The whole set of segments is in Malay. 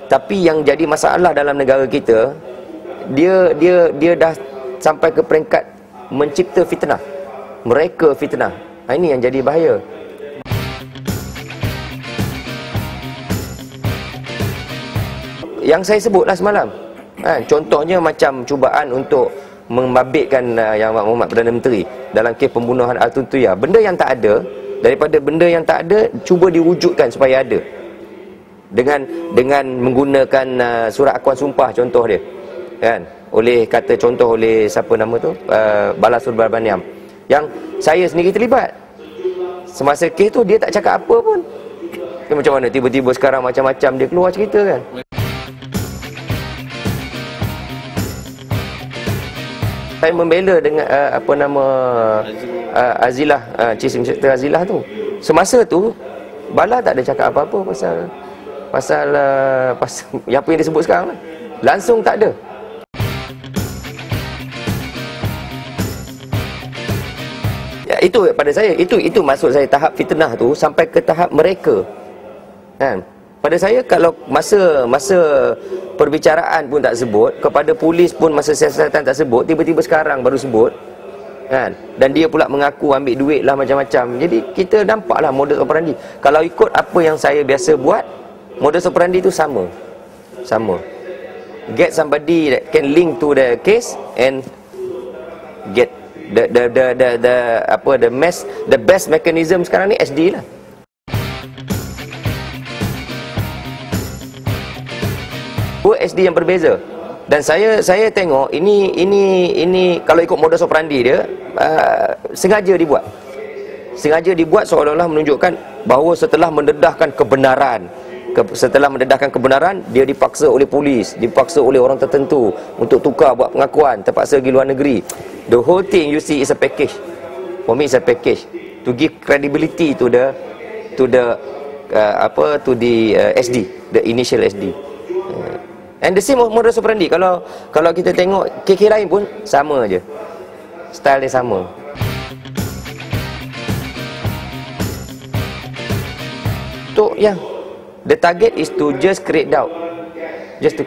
Tapi yang jadi masalah dalam negara kita, dia dah sampai ke peringkat mencipta fitnah, mereka fitnah. Ini yang jadi bahaya. Yang saya sebutlah semalam, contohnya macam cubaan untuk membabitkan Yang Muhammad Perdana Menteri dalam kes pembunuhan Al-Tuntuyah. Benda yang tak ada, daripada benda yang tak ada, cuba diwujudkan supaya ada dengan menggunakan surat akuan sumpah, contoh dia, kan, contoh oleh siapa nama tu, Bala Subrahmanyam, yang saya sendiri terlibat. Semasa kes tu dia tak cakap apa pun. Macam mana tiba-tiba sekarang macam-macam dia keluar cerita, kan. Saya membela dengan Azilah, Chief Inspector Azilah tu. Semasa tu Bala tak ada cakap apa-apa pasal apa yang disebut sekarang lah. Langsung tak ada. Ya, itu pada saya, itu maksud saya, tahap fitnah tu sampai ke tahap mereka, kan. Pada saya, kalau masa perbicaraan pun tak sebut, kepada polis pun masa siasatan tak sebut, tiba-tiba sekarang baru sebut, kan. Dan dia pula mengaku ambil duit lah macam-macam. Jadi kita nampaklah modus operandi. Kalau ikut apa yang saya biasa buat, modus operandi tu sama. Get somebody that can link to the case and get the best mechanism sekarang ni SD lah. Dua SD yang berbeza. Dan saya tengok ini kalau ikut modus operandi dia, sengaja dibuat seolah-olah menunjukkan bahawa setelah mendedahkan kebenaran, dia dipaksa oleh polis, dipaksa oleh orang tertentu untuk tukar buat pengakuan, terpaksa pergi luar negeri. The whole thing you see is a package. For me, it's a package to give credibility to the SD, the initial SD. And the same modus operandi. Kalau kita tengok KK lain pun sama je, style dia sama. So the target is to just create doubt, The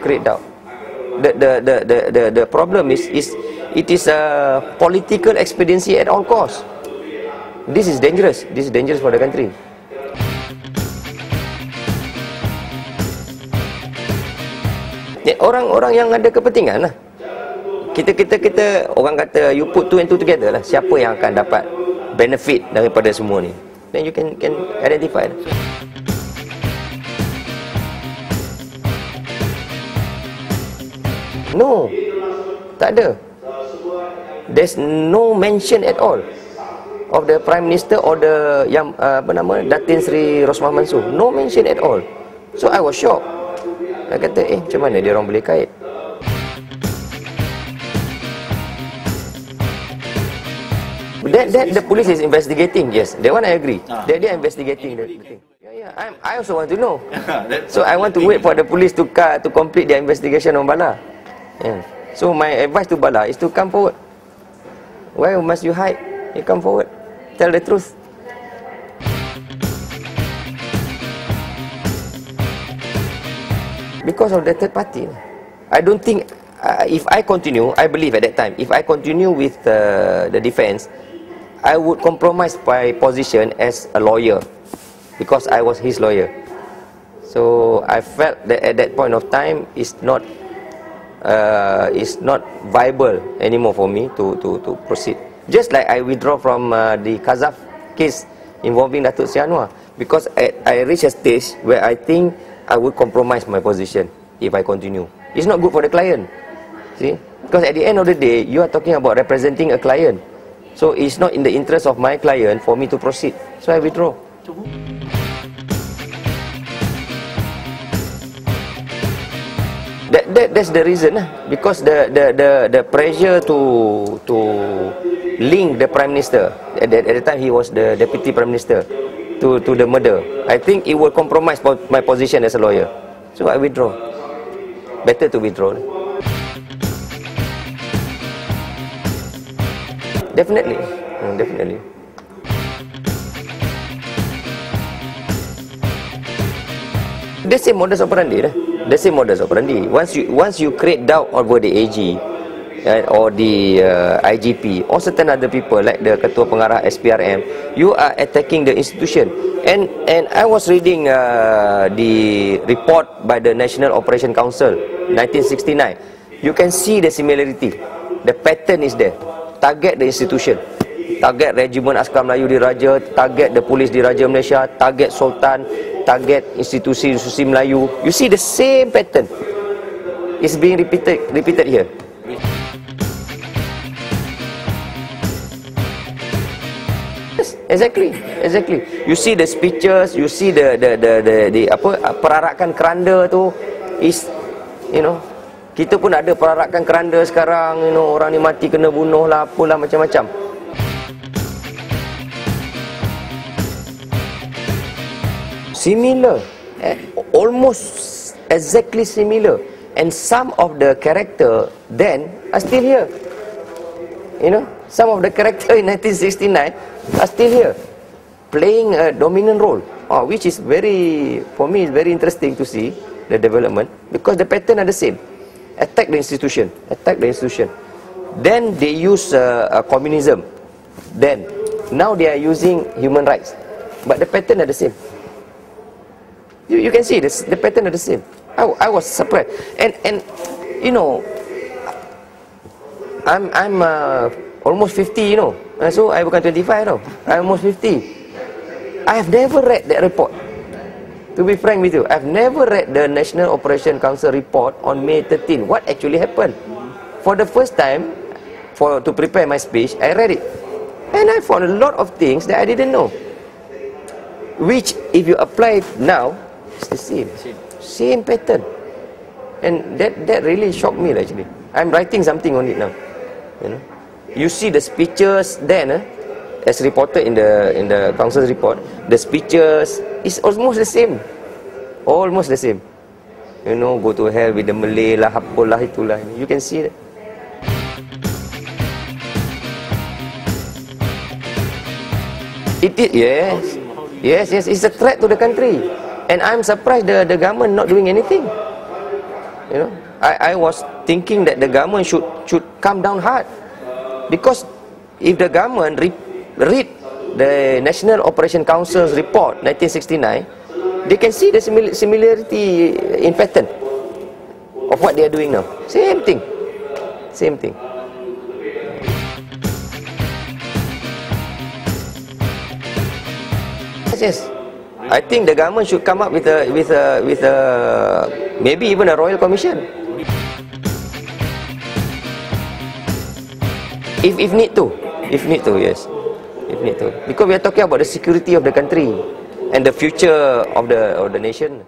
problem is it is a political expediency at all costs. This is dangerous for the country. Orang-orang yang ada kepentingan lah. Kita orang kata you put two and two together lah. Siapa yang akan dapat benefit daripada semua ni? Then you can identify lah. No, tak ada. There's no mention at all of the Prime Minister or the Datin Sri Rosmah Mansur. No mention at all. So I was shocked. Saya kata, macam mana dia orang boleh kait? That the police is investigating, yes. That one I agree. They are investigating the thing. Yeah. I also want to know. So I want to wait for the police to complete their investigation on Bala. Yeah. So my advice to Bala is to come forward. Why must you hide? You come forward. Tell the truth. Because of the third party. I don't think, if I continue, I believe at that time, if I continue with the defense, I would compromise my position as a lawyer, because I was his lawyer. So I felt that at that point of time, it's not viable anymore for me to proceed. Just like I withdraw from the Kazaf case involving Datuk Seri Anwar, because I reached a stage where I think I would compromise my position if I continue. It's not good for the client. See? Because at the end of the day, you are talking about representing a client. So it's not in the interest of my client for me to proceed. So I withdraw. That's the reason lah. Because the pressure to link the Prime Minister, at the time he was the Deputy Prime Minister, to the murder, I think it will compromise my position as a lawyer. So I withdraw. Better to withdraw. Definitely. The same modus operandi lah. The same modus operandi. Once you create doubt over the AG or the IGP or certain other people like the Ketua Pengarah SPRM, you are attacking the institution. And I was reading the report by the National Operation Council 1969. You can see the similarity. The pattern is there. Target the institution, target Regimen Askar Melayu Diraja, target the Polis Diraja Malaysia, target Sultan, target institusi Melayu. You see the same pattern is being repeated here. Exactly. You see the speeches, you see the perarakan keranda tu is, you know, kita pun ada perarakan keranda sekarang, you know, orang ni mati kena bunuh lah, apalah macam-macam. Similar, almost exactly similar, and some of the character then are still here. You know, some of the character in 1969 are still here, playing a dominant role, which is for me, is very interesting to see the development, because the pattern are the same. Attack the institution. Then they use communism. Then, now they are using human rights. But the pattern are the same. You can see this, the pattern are the same. I was surprised. And you know, I'm almost 50, you know. So I bukan 25 tau. I'm almost 50. I have never read that report. To be frank with you, I've never read the National Operation Council report on May 13. What actually happened? For the first time, to prepare my speech, I read it. And I found a lot of things that I didn't know. Which, if you apply it now, it's the same pattern. And that really shocked me actually. I'm writing something on it now. You know, you see the speeches then, as reported in the council's report, the speeches is almost the same. Almost the same. You know, go to hell with the Malay lah, apalah itulah. You can see that. It is, yes. It's a threat to the country. And I'm surprised the government not doing anything. You know, I was thinking that the government should come down hard. Because if the government read the National Operation Council's report 1969, they can see the similarity in pattern of what they are doing now. Same thing. Yes. I think the government should come up with a maybe even a royal commission. If need to, yes. If need to. Because we are talking about the security of the country and the future of the nation.